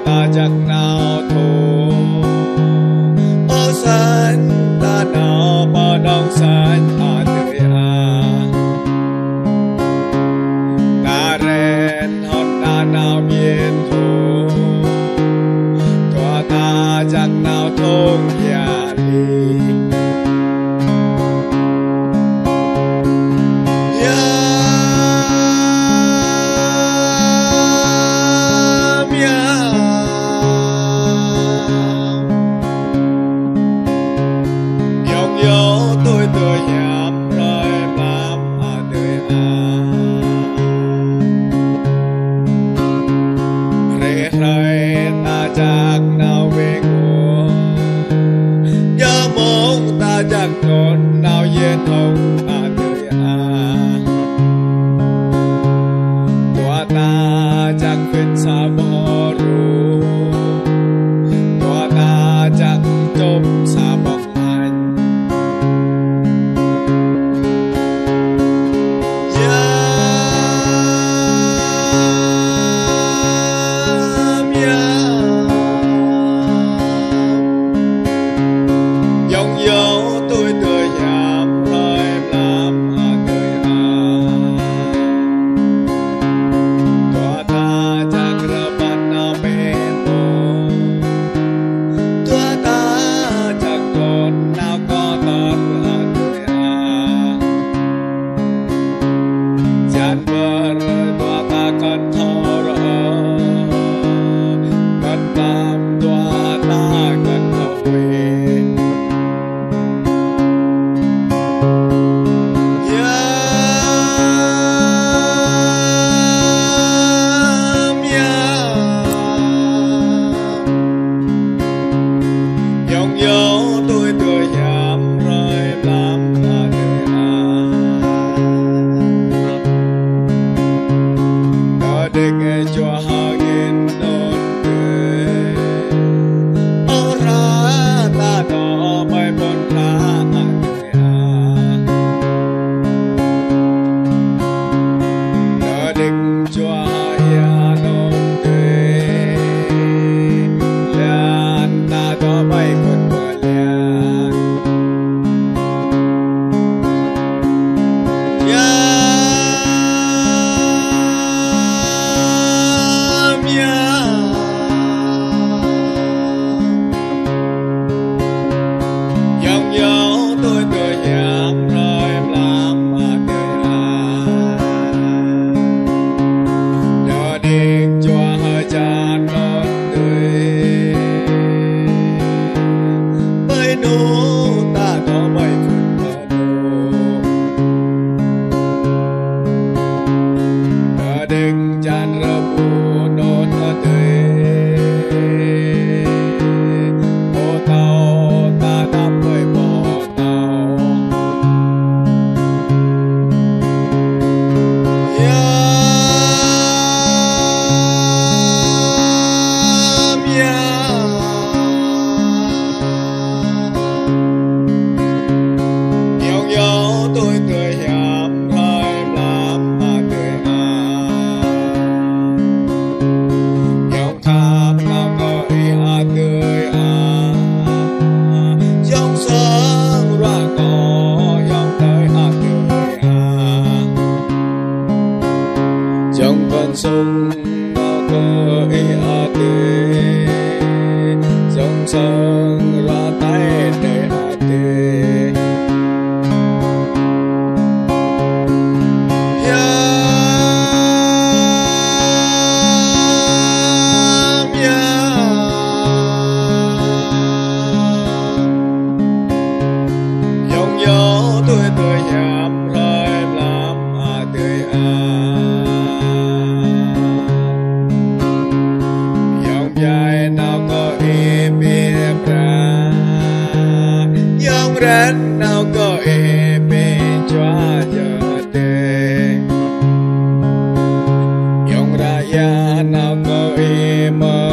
ta chắc nào thù ô san ta nào bao đông san ta tươi ta ren hot ta nào biên thù tua ta chắc nào thông nhà điจากนาเวงัวอย่ามองตาจากนนนาวเย็นทงอาเตยอาตัวตาจากเป็นสาบรูตัวตาจากจบสาบอกมันsông bao cơ a tê dòng sông ra tay để a tê dòng gió tươi tươi nhảm rơi làm a tươi dài nào có im im ra dòng rắn nào có im im cho giờ tê dòng ra ya nào có im